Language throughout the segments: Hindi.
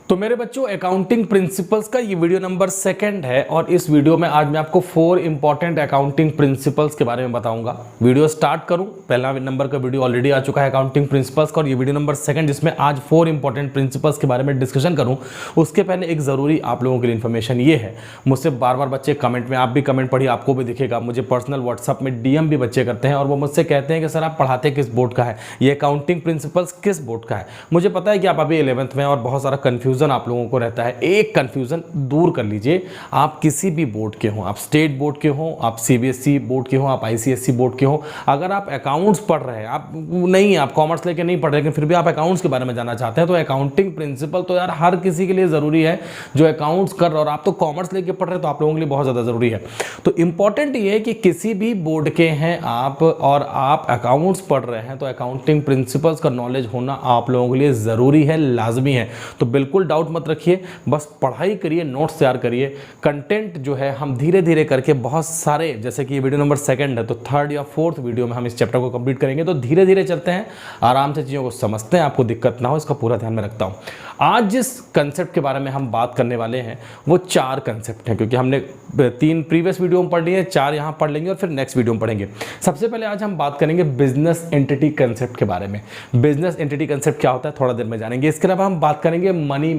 तो मेरे बच्चों, अकाउंटिंग प्रिंसिपल्स का ये वीडियो नंबर 2 है और इस वीडियो में आज मैं आपको 4 इंपॉर्टेंट अकाउंटिंग प्रिंसिपल्स के बारे में बताऊंगा। वीडियो स्टार्ट करूं, पहला नंबर का वीडियो ऑलरेडी आ चुका है अकाउंटिंग प्रिंसिपल्स का, और ये वीडियो नंबर 2 जिसमें आज 4 इंपॉर्टेंट प्रिंसिपल्स के बारे में डिस्कशन करूं। उसके पहले एक ज़रूरी आप लोगों के लिए इन्फॉर्मेशन ये है, मुझसे बार बार बच्चे कमेंट में, आप भी कमेंट पढ़िए, आपको भी दिखेगा, मुझे पर्सनल व्हाट्सअप में DM भी बच्चे करते हैं और वो मुझसे कहते हैं कि सर आप पढ़ाते किस बोर्ड का है, ये अकाउंटिंग प्रिंसिपल्स किस बोर्ड का है। मुझे पता है कि आप अभी 11th में और बहुत सारा कन्फ्यूज़न आप लोगों को रहता है। एक कंफ्यूजन दूर कर लीजिए, आप किसी भी बोर्ड के हो, आप स्टेट बोर्ड के हो, आप CBSE बोर्ड के हो, आप ICSE बोर्ड के हो, अगर आप अकाउंट्स पढ़ रहे हैं, आप कॉमर्स लेके नहीं पढ़ रहे, लेकिन फिर भी आप अकाउंट्स के बारे में जानना चाहते हैं, तो अकाउंटिंग प्रिंसिपल तो यार हर किसी के लिए जरूरी है जो अकाउंट्स कर रहे हो। और आप तो कॉमर्स लेके पढ़ रहे हैं तो आप लोगों के लिए बहुत ज्यादा जरूरी है। तो इंपॉर्टेंट ये है कि किसी भी बोर्ड के हैं आप और आप अकाउंट्स पढ़ रहे हैं तो अकाउंटिंग प्रिंसिपल्स का नॉलेज होना आप लोगों के लिए जरूरी है, लाजमी है। तो बिल्कुल डाउट मत रखिए, बस पढ़ाई करिए, नोट्स तैयार करिए। कंटेंट जो है हम धीरे धीरे करके बहुत सारे, जैसे कि ये वीडियो नंबर 2 है तो 3rd या 4th वीडियो में हम इस चैप्टर को कंप्लीट करेंगे। तो धीरे धीरे चलते हैं, आराम से चीज़ों को समझते हैं, आपको दिक्कत ना हो, इसका पूरा ध्यान में रखता हूँ। आज जिस कंसेप्ट के बारे में हम बात करने वाले हैं वो 4 कंसेप्ट हैं, क्योंकि हमने 3 प्रीवियस वीडियो में पढ़ लिए, 4 यहाँ पढ़ लेंगे और फिर नेक्स्ट वीडियो में पढ़ेंगे। सबसे पहले आज हम बात करेंगे बिजनेस एंटिटी कंसेप्ट के बारे में। बिजनेस एंटिटी कंसेप्ट क्या होता है थोड़ा देर में जानेंगे। इसके अलावा हम बात करेंगे मनी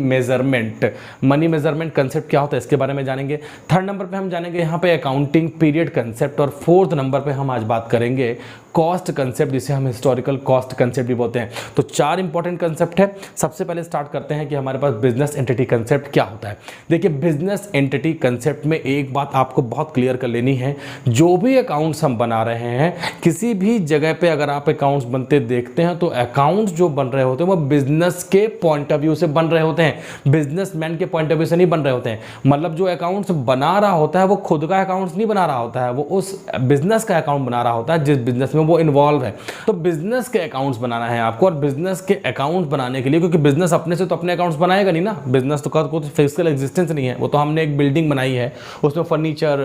मेजरमेंट कंसेप्ट क्या होता है इसके बारे में जानेंगे। 3rd नंबर पे हम जानेंगे यहाँ पे अकाउंटिंग पीरियड कंसेप्ट, और 4th नंबर पे हम आज बात करेंगे कॉस्ट कंसेप्ट, जिसे हम हिस्टोरिकल कॉस्ट कंसेप्ट भी बोलते हैं। तो 4 इंपॉर्टेंट कंसेप्ट है। सबसे पहले स्टार्ट करते हैं कि हमारे पास बिजनेस एंटिटी कंसेप्ट क्या होता है। देखिए, बिजनेस एंटिटी कंसेप्ट में एक बात आपको बहुत क्लियर कर लेनी है, जो भी अकाउंट्स हम बना रहे हैं, किसी भी जगह पे अगर आप अकाउंट्स बनते देखते हैं तो अकाउंट्स जो बन रहे होते हैं वो बिजनेस के पॉइंट ऑफ व्यू से बन रहे होते हैं, बिजनेसमैन के पॉइंट ऑफ व्यू से नहीं बन रहे होते हैं। मतलब जो अकाउंट्स बना रहा होता है वो खुद का अकाउंट्स नहीं बना रहा होता है, वो उस बिजनेस का अकाउंट बना रहा होता है जिस बिजनेस में वो इन्वॉल्व है। तो बिजनेस के अकाउंट्स बनाना है आपको, और बिजनेस के अकाउंट्स बनाने के लिए, क्योंकि बिजनेस अपने से तो अपने अकाउंट्स बनाएगा नहीं ना, बिजनेस तो कोई फिजिकल एग्जिस्टेंस नहीं है, वो तो हमने एक बिल्डिंग बनाई है, उसमें फर्नीचर,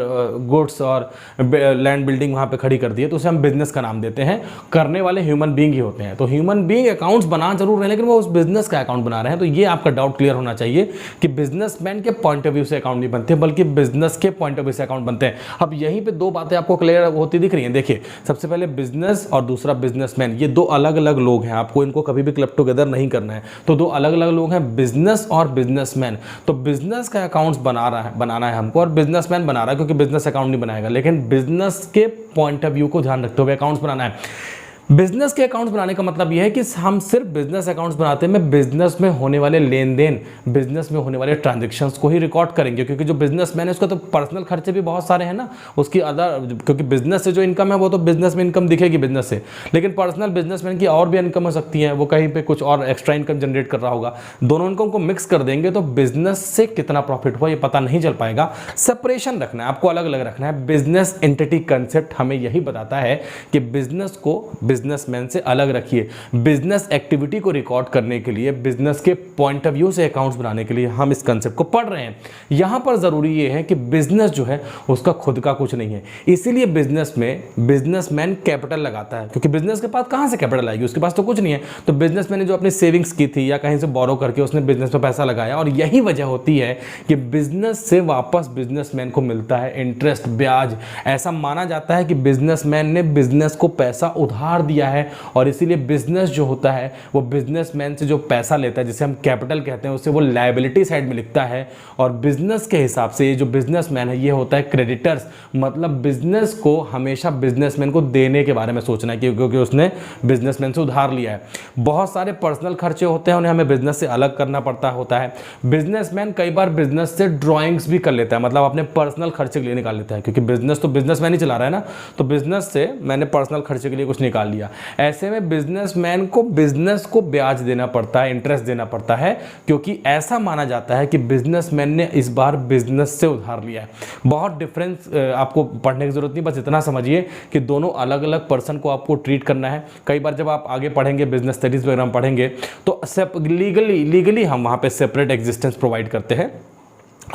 गुड्स और लैंड बिल्डिंग वहां पे खड़ी कर दी है, तो उसे हम बिजनेस का नाम देते हैं। करने वाले ह्यूमन बीइंग ही होते हैं। तो ह्यूमन बीइंग अकाउंट्स बना जरूर रहे हैं, लेकिन वो उस बिजनेस का अकाउंट बना रहे हैं। तो ये आपका डाउट क्लियर होना चाहिए कि बिजनेसमैन के पॉइंट ऑफ व्यू से अकाउंट नहीं बनते, बल्कि बिजनेस के पॉइंट ऑफ व्यू से अकाउंट बनते हैं। अब यहीं पे 2 बातें आपको क्लियर होती दिख रही हैं। देखिए, सबसे पहले बिजनेस और दूसरा बिजनेसमैन, ये 2 अलग अलग लोग हैं, आपको इनको कभी भी क्लब टुगेदर नहीं करना है। तो 2 अलग अलग लोग हैं, बिजनेस और बिजनेसमैन। तो बिजनेस का अकाउंट्स बनाना है हमको, और बिजनेसमैन बना रहा है, क्योंकि बिजनेस अकाउंट नहीं बनाएगा, लेकिन बिजनेस के पॉइंट ऑफ व्यू को ध्यान रखते हुए अकाउंट्स बनाना है। बिजनेस के अकाउंट्स बनाने का मतलब यह है कि हम सिर्फ बिजनेस अकाउंट्स बनाते हैं, बिजनेस में होने वाले लेन देन, बिजनेस में होने वाले ट्रांजैक्शंस को ही रिकॉर्ड करेंगे, क्योंकि जो बिजनेसमैन है उसका तो पर्सनल खर्चे भी बहुत सारे हैं ना, उसकी अदर, क्योंकि बिजनेस से जो इनकम है वो तो बिजनेस में इनकम दिखेगी बिजनेस से, लेकिन पर्सनल बिजनेसमैन की और भी इनकम हो सकती है, वो कहीं पे कुछ और एक्स्ट्रा इनकम जनरेट कर रहा होगा। दोनों इनकम को मिक्स कर देंगे तो बिजनेस से कितना प्रॉफिट हुआ ये पता नहीं चल पाएगा। सेपरेशन रखना है आपको, अलग अलग रखना है। बिजनेस एंटिटी कंसेप्ट हमें यही बताता है कि बिजनेस को बिजनेसमैन से अलग रखिए। बिजनेस एक्टिविटी को रिकॉर्ड करने के लिए, बिजनेस के पॉइंट ऑफ व्यू से अकाउंट्स बनाने के लिए हम इस कंसेप्ट को पढ़ रहे हैं। यहां पर जरूरी यह है कि बिजनेस जो है उसका खुद का कुछ नहीं है, इसीलिए बिजनेस में बिजनेसमैन कैपिटल लगाता है, क्योंकि बिजनेस के पास कहां से कैपिटल आएगी, उसके पास तो कुछ नहीं है। तो बिजनेसमैन ने जो अपनी सेविंग्स की थी या कहीं से बोरो करके उसने बिजनेस में पैसा लगाया, और यही वजह होती है कि बिजनेस से वापस बिजनेसमैन को मिलता है इंटरेस्ट, ब्याज। ऐसा माना जाता है कि बिजनेसमैन ने बिजनेस को पैसा उधार दिया है, और इसीलिए बिजनेस जो होता है वो बिजनेसमैन से जो पैसा लेता है, जिसे हम कैपिटल कहते हैं, उसे वो लायबिलिटी साइड में लिखता है। और बिजनेस के हिसाब से ये जो बिजनेसमैन है ये होता है क्रेडिटर्स। मतलब बिजनेस को हमेशा बिजनेसमैन को देने के बारे में सोचना है, क्योंकि उसने बिजनेसमैन से उधार लिया है। बहुत सारे पर्सनल खर्चे होते हैं, उन्हें हमें बिजनेस से अलग करना पड़ता होता है। बिजनेसमैन कई बार बिजनेस से ड्रॉइंग्स भी कर लेता है, मतलब अपने पर्सनल खर्चे के लिए निकाल लेता है, क्योंकि बिजनेस तो बिजनेसमैन ही चला रहा है ना, तो बिजनेस से मैंने पर्सनल खर्चे के लिए कुछ निकाल लिया। ऐसे में बिजनेसमैन को बिजनेस को ब्याज देना पड़ता है, इंटरेस्ट देना पड़ता है, क्योंकि ऐसा माना जाता है कि बिजनेसमैन ने इस बार बिजनेस से उधार लिया है। बहुत डिफरेंस आपको पढ़ने की जरूरत नहीं, बस इतना समझिए कि दोनों अलग अलग पर्सन को आपको ट्रीट करना है। कई बार जब आप आगे पढ़ेंगे, बिजनेस स्टडीज वगैरह पढ़ेंगे, तो लीगली हम वहां पे सेपरेट एग्जिस्टेंस प्रोवाइड करते हैं।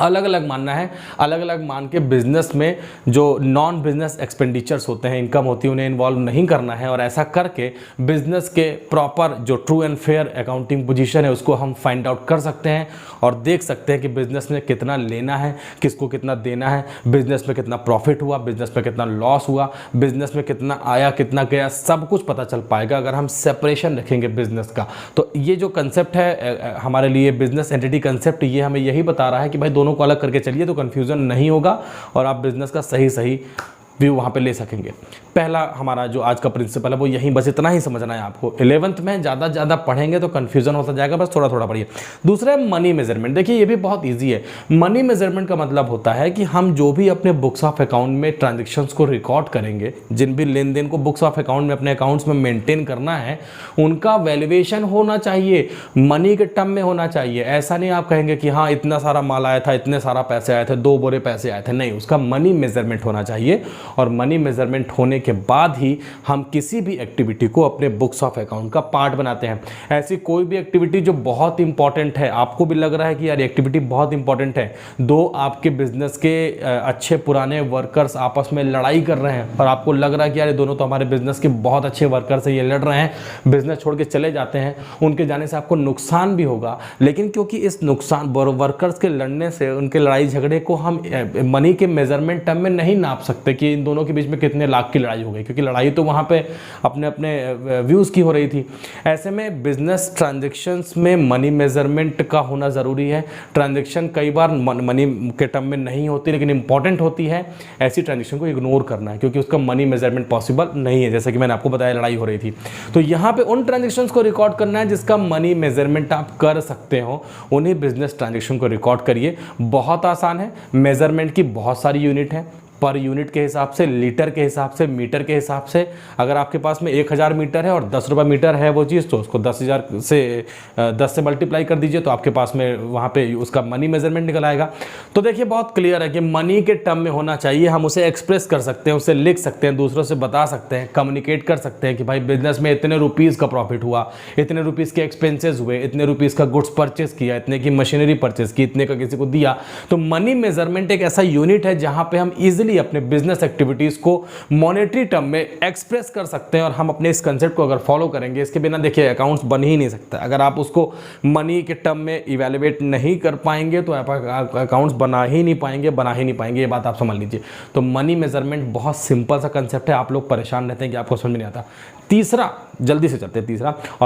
अलग अलग मानना है, अलग अलग मान के बिजनेस में जो नॉन बिजनेस एक्सपेंडिचर्स होते हैं, इनकम होती है, उन्हें इन्वॉल्व नहीं करना है। और ऐसा करके बिजनेस के प्रॉपर जो true and fair accounting position है उसको हम फाइंड आउट कर सकते हैं और देख सकते हैं कि बिजनेस में कितना लेना है, किसको कितना देना है, बिजनेस में कितना प्रॉफिट हुआ, बिजनेस में कितना लॉस हुआ, बिजनेस में कितना आया कितना गया, सब कुछ पता चल पाएगा अगर हम सेपरेशन रखेंगे बिजनेस का। तो ये जो कंसेप्ट है हमारे लिए बिजनेस एंटिटी कंसेप्ट, ये हमें यही बता रहा है कि भाई दोनों को अलग करके चलिए तो कंफ्यूजन नहीं होगा और आप बिजनेस का सही व्यू वहाँ पे ले सकेंगे। पहला हमारा जो आज का प्रिंसिपल है वो यहीं, बस इतना ही समझना है आपको। 11th में ज़्यादा पढ़ेंगे तो कन्फ्यूजन होता जाएगा, बस थोड़ा पढ़िए। दूसरा है मनी मेजरमेंट। देखिए ये भी बहुत ईजी है। मनी मेजरमेंट का मतलब होता है कि हम जो भी अपने बुक्स ऑफ अकाउंट में ट्रांजेक्शन्स को रिकॉर्ड करेंगे, जिन भी लेन देन को बुक्स ऑफ अकाउंट में अपने अकाउंट्स में मेंटेन करना है, उनका वैल्यूएशन होना चाहिए, मनी के टर्म में होना चाहिए। ऐसा नहीं आप कहेंगे कि हाँ इतना सारा माल आया था, इतने सारा पैसे आए थे, 2 बोरे पैसे आए थे, नहीं, उसका मनी मेजरमेंट होना चाहिए। और मनी मेजरमेंट होने के बाद ही हम किसी भी एक्टिविटी को अपने बुक्स ऑफ अकाउंट का पार्ट बनाते हैं। ऐसी कोई भी एक्टिविटी जो बहुत इंपॉर्टेंट है, आपको भी लग रहा है कि यार एक्टिविटी बहुत इंपॉर्टेंट है, 2 आपके बिजनेस के अच्छे पुराने वर्कर्स आपस में लड़ाई कर रहे हैं और आपको लग रहा है कि यार ये दोनों तो हमारे बिजनेस के बहुत अच्छे वर्कर्स हैं, ये लड़ रहे हैं, बिजनेस छोड़ के चले जाते हैं, उनके जाने से आपको नुकसान भी होगा। लेकिन क्योंकि इस नुकसान वर्कर्स के लड़ने से, उनके लड़ाई झगड़े को हम मनी के मेजरमेंट टर्म में नहीं नाप सकते कि इन दोनों के बीच में कितने लाख की लड़ाई हो गई, क्योंकि लड़ाई तो वहाँ पे अपने अपने व्यूज़ की हो रही थी। ऐसे में बिजनेस ट्रांजैक्शंस में मनी मेजरमेंट का होना ज़रूरी है। ट्रांजैक्शन कई बार मनी के टर्म में नहीं होती लेकिन इंपॉर्टेंट होती है, ऐसी ट्रांजैक्शन को इग्नोर करना है क्योंकि उसका मनी मेजरमेंट पॉसिबल नहीं है। जैसे कि मैंने आपको बताया लड़ाई हो रही थी, तो यहाँ पे उन ट्रांजैक्शंस को रिकॉर्ड करना है जिसका मनी मेजरमेंट आप कर सकते हो, उन्हीं बिजनेस ट्रांजैक्शन को रिकॉर्ड करिए। बहुत आसान है, मेजरमेंट की बहुत सारी यूनिट है, पर यूनिट के हिसाब से, लीटर के हिसाब से, मीटर के हिसाब से। अगर आपके पास में 1000 मीटर है और 10 रुपये मीटर है वो चीज़, तो उसको 10,000 से 10 से मल्टीप्लाई कर दीजिए तो आपके पास में वहाँ पे उसका मनी मेजरमेंट निकल आएगा। तो देखिए बहुत क्लियर है कि मनी के टर्म में होना चाहिए। हम उसे एक्सप्रेस कर सकते हैं, उसे लिख सकते हैं, दूसरों से बता सकते हैं, कम्युनिकेट कर सकते हैं कि भाई बिजनेस में इतने रुपीज़ का प्रॉफिट हुआ, इतने रुपीज़ के एक्सपेंसेस हुए, इतने रुपीज़ का गुड्स परचेज किया, इतने की मशीनरी परचेज की, इतने का किसी को दिया। तो मनी मेजरमेंट एक ऐसा यूनिट है जहाँ पे हम इजीली अपने बिजनेस एक्टिविटीज को मॉनेटरी टर्म में एक्सप्रेस कर सकते हैं। और हम अपने इस कंसेप्ट को अगर फॉलो करेंगे, इसके बिना देखिए अकाउंट्स बन ही नहीं सकता। अगर आप उसको मनी के टर्म में इवेल्युएट नहीं कर पाएंगे तो आप अकाउंट्स बना ही नहीं पाएंगे, ये बात आप समझ लीजिए। तो मनी मेजरमेंट बहुत सिंपल सा कंसेप्ट है, आप लोग परेशान रहते हैं कि आपको समझ में नहीं आता। तीसरा, जल्दी से चलते हैं,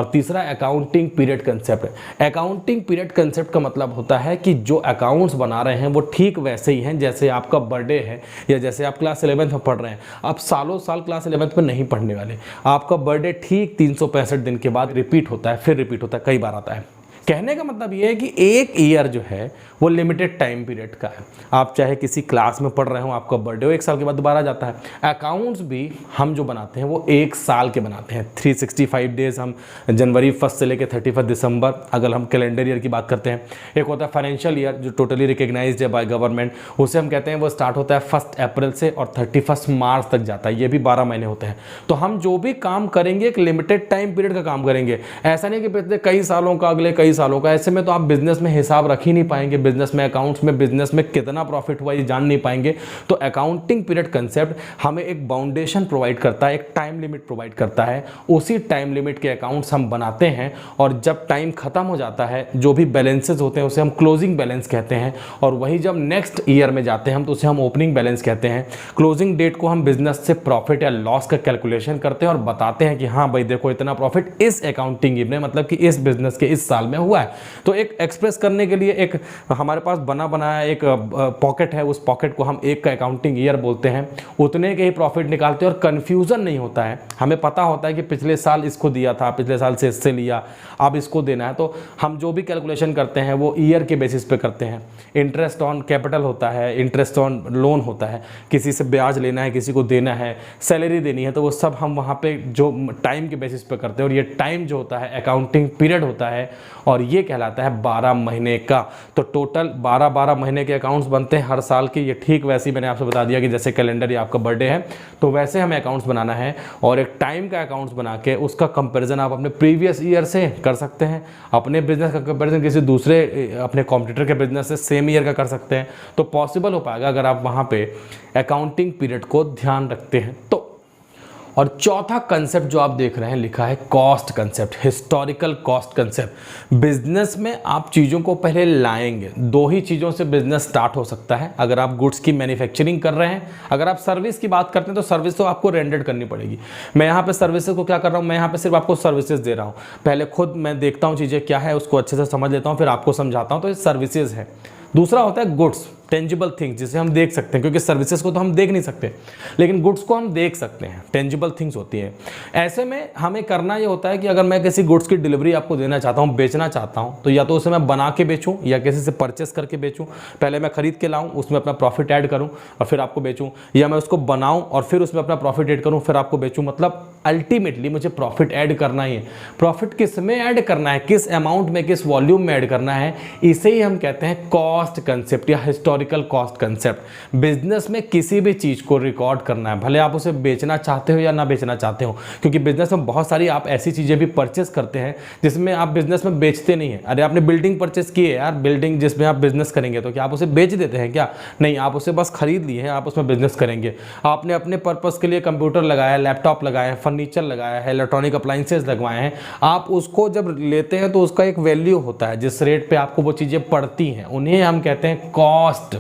तीसरा अकाउंटिंग पीरियड कंसेप्ट है। अकाउंटिंग पीरियड कंसेप्ट का मतलब होता है कि जो अकाउंट्स बना रहे हैं वो ठीक वैसे ही हैं जैसे आपका बर्थडे है या जैसे आप क्लास 11th में पढ़ रहे हैं। आप सालों साल क्लास 11th में नहीं पढ़ने वाले। आपका बर्थडे ठीक 365 दिन के बाद रिपीट होता है, फिर रिपीट होता है, कई बार आता है। कहने का मतलब ये है कि एक ईयर जो है वो लिमिटेड टाइम पीरियड का है। आप चाहे किसी क्लास में पढ़ रहे हो, आपका बर्थडे हो, 1 साल के बाद दोबारा जाता है। अकाउंट्स भी हम जो बनाते हैं वो 1 साल के बनाते हैं। 365 डेज हम जनवरी 1 से लेकर 31 दिसंबर, अगर हम कैलेंडर ईयर की बात करते हैं। एक होता है फाइनेंशियल ईयर जो टोटली रिकग्नाइज्ड है बाय गवर्नमेंट, उसे हम कहते हैं वो स्टार्ट होता है 1 अप्रैल से और 31 मार्च तक जाता है। ये भी 12 महीने होते हैं। तो हम जो भी काम करेंगे एक लिमिटेड टाइम पीरियड का काम करेंगे। ऐसा नहीं कि पिछले कई सालों का, अगले कई सालों का। ऐसे में तो आप बिजनेस में हिसाब रख ही नहीं पाएंगे, बिजनेस में, अकाउंट्स में, बिजनेस में कितना प्रॉफिट हुआ ये जान नहीं पाएंगे। तो अकाउंटिंग पीरियड कंसेप्ट हमें एक बाउंडेशन प्रोवाइड करता है, एक टाइम लिमिट प्रोवाइड करता है। उसी टाइम लिमिट के अकाउंट्स हम बनाते हैं और जब टाइम खत्म हो जाता है, जो भी बैलेंसेस होते हैं उसे हम क्लोजिंग बैलेंस कहते हैं। और वही जब नेक्स्ट ईयर में जाते हैं हम तो उसे हम ओपनिंग बैलेंस कहते हैं। क्लोजिंग डेट को हम बिजनेस से प्रॉफिट या लॉस का कैलकुलेशन करते हैं और बताते हैं कि हाँ भाई देखो इतना प्रॉफिट इस अकाउंटिंग ईयर में, मतलब कि इस बिजनेस के इस साल में हुआ है। तो एक एक्सप्रेस करने के लिए एक हमारे पास बना बनाया एक पॉकेट है, उस पॉकेट को हम एक का अकाउंटिंग ईयर बोलते हैं। उतने के ही प्रॉफिट निकालते हैं और कन्फ्यूजन नहीं होता है। हमें पता होता है कि पिछले साल इसको दिया था, पिछले साल से इससे लिया, अब इसको देना है। तो हम जो भी कैलकुलेशन करते हैं वो ईयर के बेसिस पे करते हैं। इंटरेस्ट ऑन कैपिटल होता है, इंटरेस्ट ऑन लोन होता है, किसी से ब्याज लेना है, किसी को देना है, सैलरी देनी है, तो वो सब हम वहाँ पे जो टाइम के बेसिस पे करते हैं। और ये टाइम जो होता है अकाउंटिंग पीरियड होता है और ये कहलाता है 12 महीने का। तो टोटल 12 महीने के अकाउंट्स बनते हैं हर साल के। ये ठीक वैसे ही मैंने आपसे बता दिया कि जैसे कैलेंडर या आपका बर्थडे है तो वैसे हमें अकाउंट्स बनाना है, और एक टाइम का अकाउंट्स बना के उसका कंपैरिजन आप अपने प्रीवियस ईयर से कर सकते हैं, अपने बिजनेस का कंपैरिजन किसी दूसरे अपने कॉम्पिटिटर के बिजनेस से सेम ईयर का कर सकते हैं। तो पॉसिबल हो पाएगा अगर आप वहाँ पे अकाउंटिंग पीरियड को ध्यान रखते हैं तो। और चौथा कंसेप्ट जो आप देख रहे हैं लिखा है cost concept, historical cost concept. Business में आप चीज़ों को पहले लाएंगे, दो ही चीज़ों से बिजनेस स्टार्ट हो सकता है। अगर आप गुड्स की मैन्युफैक्चरिंग कर रहे हैं, अगर आप सर्विस की बात करते हैं तो सर्विस तो आपको रेंडर करनी पड़ेगी। मैं यहाँ पे सर्विसेज को क्या कर रहा हूँ, मैं यहाँ पे सिर्फ आपको सर्विसेज दे रहा हूँ। पहले खुद मैं देखता हूँ चीज़ें क्या है, उसको अच्छे से समझ लेता हूँ, फिर आपको समझाता हूँ। तो ये सर्विसेज है। दूसरा होता है गुड्स, टेंजिबल थिंग्स, जिसे हम देख सकते हैं, क्योंकि सर्विसेज को तो हम देख नहीं सकते लेकिन गुड्स को हम देख सकते हैं, टेंजिबल थिंग्स होती है। ऐसे में हमें करना ये होता है कि अगर मैं किसी गुड्स की डिलीवरी आपको देना चाहता हूँ, बेचना चाहता हूँ, तो या तो उसे मैं बना के बेचूँ या किसी से परचेस करके बेचूँ। पहले मैं खरीद के लाऊँ, उसमें अपना प्रॉफिट ऐड करूँ और फिर आपको बेचूँ, या मैं उसको बनाऊँ और फिर उसमें अपना प्रॉफिट ऐड करूँ फिर आपको बेचूँ। मतलब अल्टीमेटली मुझे प्रॉफिट ऐड करना ही है। प्रॉफिट किस में ऐड करना है, किस अमाउंट में, किस वॉल्यूम में ऐड करना है, इसे ही हम कहते हैं कॉस्ट कंसेप्ट या हिस्टोरिकल कॉस्ट कंसेप्ट। बिजनेस में किसी भी चीज़ को रिकॉर्ड करना है, भले आप उसे बेचना चाहते हो या ना बेचना चाहते हो, क्योंकि बिजनेस में बहुत सारी आप ऐसी चीज़ें भी परचेस करते हैं जिसमें आप बिजनेस में बेचते नहीं हैं। अरे आपने बिल्डिंग परचेस की है यार, बिल्डिंग जिसमें आप बिजनेस करेंगे, तो क्या आप उसे बेच देते हैं क्या? नहीं, आप उसे बस खरीद लिए हैं, आप उसमें बिजनेस करेंगे। आपने अपने पर्पस के लिए कंप्यूटर लगाया, लैपटॉप लगाया, फर्नीचर लगाया है, इलेक्ट्रॉनिक अप्लाइंसेज लगवाए हैं, आप उसको जब लेते हैं तो उसका एक वैल्यू होता है, जिस रेट पे आपको वो चीज़ें पड़ती हैं उन्हें हम कहते हैं कॉस्ट।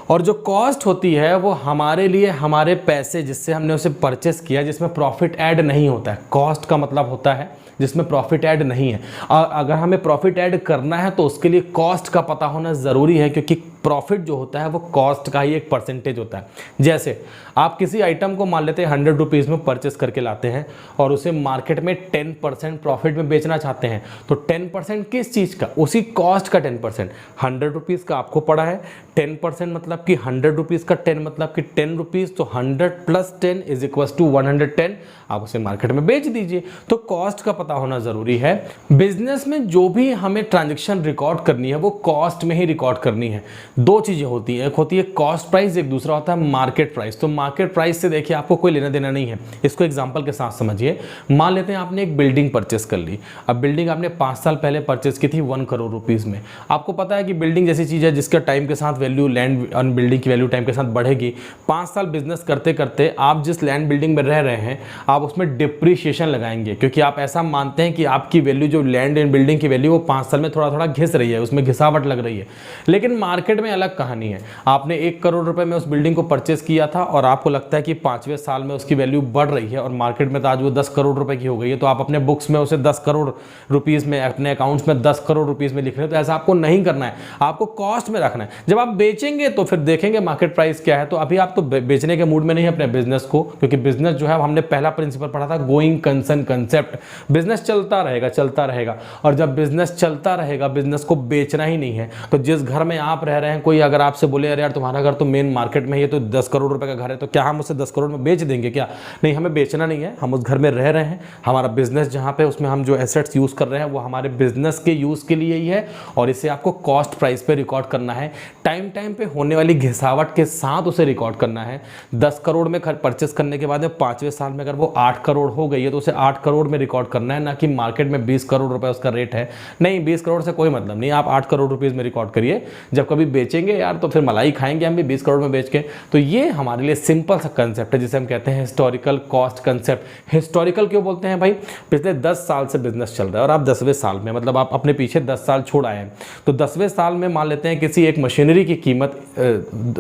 और जो कॉस्ट होती है वो हमारे लिए हमारे पैसे जिससे हमने उसे परचेस किया, जिसमें प्रॉफिट ऐड नहीं होता है। कॉस्ट का मतलब होता है जिसमें प्रॉफिट ऐड नहीं है। और अगर हमें प्रॉफिट ऐड करना है तो उसके लिए कॉस्ट का पता होना ज़रूरी है, क्योंकि प्रॉफिट जो होता है वो कॉस्ट का ही एक परसेंटेज होता है। जैसे आप किसी आइटम को मान लेते हैं 100 रुपीज़ में परचेस करके लाते हैं और उसे मार्केट में 10% प्रॉफिट में बेचना चाहते हैं, तो 10% किस चीज़ का? उसी कॉस्ट का 10%। 100 रुपीज़ का आपको पड़ा है, 10% मतलब कि 100 रुपीज़ का 10 मतलब कि 10 रुपीज़, तो 100 + 10 = 110। आप उसे मार्केट में बेच दीजिए। तो कॉस्ट का पता होना ज़रूरी है। बिजनेस में जो भी हमें ट्रांजेक्शन रिकॉर्ड करनी है वो कॉस्ट में ही रिकॉर्ड करनी है। दो चीज़ें होती हैं, एक होती है कॉस्ट प्राइस, एक दूसरा होता है मार्केट प्राइस। तो मार्केट प्राइस से देखिए आपको कोई लेना देना नहीं है। इसको एग्जांपल के साथ समझिए। मान लेते हैं आपने एक बिल्डिंग परचेस कर ली। अब बिल्डिंग आपने 5 साल पहले परचेस की थी 1 करोड़ रुपीज़ में। आपको पता है कि बिल्डिंग जैसी चीज़ है जिसका टाइम के साथ वैल्यू, लैंड और बिल्डिंग की वैल्यू टाइम के साथ बढ़ेगी। 5 साल बिजनेस करते करते आप जिस लैंड बिल्डिंग में रह रहे हैं आप उसमें डिप्रिशिएशन लगाएंगे, क्योंकि आप ऐसा मानते हैं कि आपकी वैल्यू, जो लैंड एंड बिल्डिंग की वैल्यू, वो 5 साल में थोड़ा थोड़ा घिस रही है, उसमें घिसावट लग रही है। लेकिन मार्केट में अलग कहानी है। आपने 1 करोड़ रुपए में उस बिल्डिंग को परचेस किया था और आपको लगता है कि 5वें साल में उसकी वैल्यू बढ़ रही है और मार्केट में तो आज वो 10 करोड़ रुपए की हो गई है, तो आप अपने बुक्स में उसे 10 करोड़ रुपीज़ में, अपने अकाउंट्स में 10 करोड़ रुपीज़ में लिख रहे हो। तो ऐसा आपको नहीं करना है, आपको कॉस्ट में रखना है। जब आप बेचेंगे तो फिर देखेंगे मार्केट प्राइस क्या है। तो अभी आप तो बेचने के मूड में नहीं है अपने बिजनेस को, क्योंकि बिजनेस जो है, हमने पहला प्रिंसिपल पढ़ा था गोइंग कंसर्न कंसेप्ट। बिजनेस चलता रहेगा, चलता रहेगा, और जब बिजनेस चलता रहेगा, बिजनेस को बेचना ही नहीं है। तो जिस घर में आप रह रहे हैं, कोई अगर आपसे बोले अरे यार तुम्हारा घर तो मेन मार्केट में ही है, तो 10 करोड़ रुपए का घर है, तो क्या हम उसे 10 करोड़ में बेच देंगे क्या? नहीं, हमें बेचना नहीं है। हम उस घर में रह रहे हैं, हमारा बिजनेस जहाँ पे, उसमें हम जो एसेट्स यूज़ कर रहे हैं वो हमारे बिजनेस के यूज़ के लिए ही है, और इसे आपको कॉस्ट प्राइस पे रिकॉर्ड करना है। टाइम टाइम पे होने वाली घिसावट के साथ उसे रिकॉर्ड करना है। 10 करोड़ में परचेस करने के बाद 5वें साल में अगर वो 8 करोड़ हो गई है तो उसे 8 करोड़ में रिकॉर्ड करना है, ना कि मार्केट में 20 करोड़ रुपए उसका रेट है। नहीं, 20 करोड़ से कोई मतलब नहीं, आप 8 करोड़ रुपीज़ में रिकॉर्ड करिए। जब कभी बेचेंगे यार तो फिर मलाई खाएंगे हम भी 20 करोड़ में बेच के। तो ये हमारे लिए सिंपल सा कंसेप्ट है जिसे हम कहते हैं हिस्टोरिकल कॉस्ट कंसेप्ट। हिस्टोरिकल क्यों बोलते हैं भाई? पिछले 10 साल से बिजनेस चल रहा है और आप 10वें साल में, मतलब आप अपने पीछे 10 साल छोड़ आए हैं, तो 10वें साल में मान लेते हैं किसी एक मशीनरी की कीमत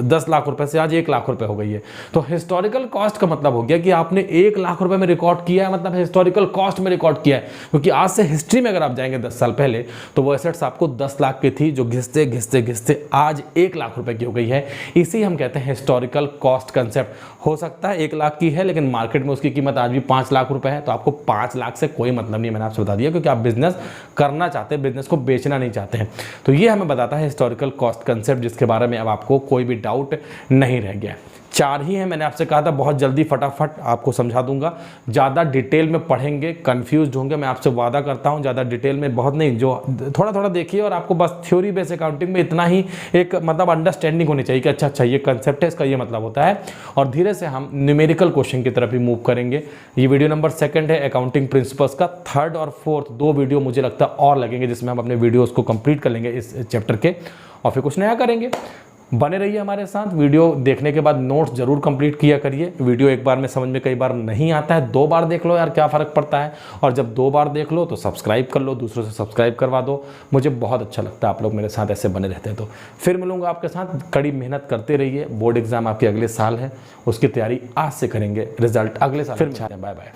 10 लाख रुपए से आज 1 लाख रुपए हो गई है। तो हिस्टोरिकल कॉस्ट का मतलब हो गया कि आपने 1 लाख रुपए में रिकॉर्ड किया है, मतलब हिस्टोरिकल कॉस्ट में रिकॉर्ड किया है। क्योंकि आज से हिस्ट्री में अगर आप जाएंगे 10 साल पहले, तो वो एसेट्स आपको 10 लाख की थी, जो घिसते घिसते घिसते आज 1 लाख रुपए की हो गई है। इसी हम कहते हैं हिस्टोरिकल कॉस्ट कंसेप्ट। हो सकता है 1 लाख की है लेकिन मार्केट में उसकी कीमत आज भी 5 लाख रुपए है, तो आपको 5 लाख से कोई मतलब नहीं, मैंने आपसे बता दिया, क्योंकि आप बिजनेस करना चाहते हैं, बिजनेस को बेचना नहीं चाहते हैं। तो ये हमें बताता है हिस्टोरिकल कॉस्ट कंसेप्ट, जिसके बारे में अब आपको कोई भी डाउट नहीं रह गया। 4 ही हैं, मैंने आपसे कहा था बहुत जल्दी फटाफट आपको समझा दूंगा। ज़्यादा डिटेल में पढ़ेंगे कंफ्यूज होंगे, मैं आपसे वादा करता हूं। ज़्यादा डिटेल में बहुत नहीं, जो थोड़ा थोड़ा देखिए और आपको बस थ्योरी बेस अकाउंटिंग में इतना ही एक मतलब अंडरस्टैंडिंग होनी चाहिए कि अच्छा ये कंसेप्ट है, इसका ये मतलब होता है। और धीरे से हम न्यूमेरिकल क्वेश्चन की तरफ ही मूव करेंगे। ये वीडियो नंबर 2 है अकाउंटिंग प्रिंसिपल्स का। 3rd और 4th 2 वीडियो मुझे लगता है और लगेंगे, जिसमें हम अपने वीडियोज़ को कंप्लीट कर लेंगे इस चैप्टर के और फिर कुछ नया करेंगे। बने रहिए हमारे साथ। वीडियो देखने के बाद नोट्स जरूर कंप्लीट किया करिए। वीडियो एक बार में समझ में कई बार नहीं आता है, 2 बार देख लो यार, क्या फ़र्क पड़ता है। और जब 2 बार देख लो तो सब्सक्राइब कर लो, दूसरों से सब्सक्राइब करवा दो। मुझे बहुत अच्छा लगता है आप लोग मेरे साथ ऐसे बने रहते हैं। तो फिर मिलूंगा आपके साथ, कड़ी मेहनत करते रहिए। बोर्ड एग्जाम आपके अगले साल है, उसकी तैयारी आज से करेंगे, रिजल्ट अगले साल। फिर बाय बाय।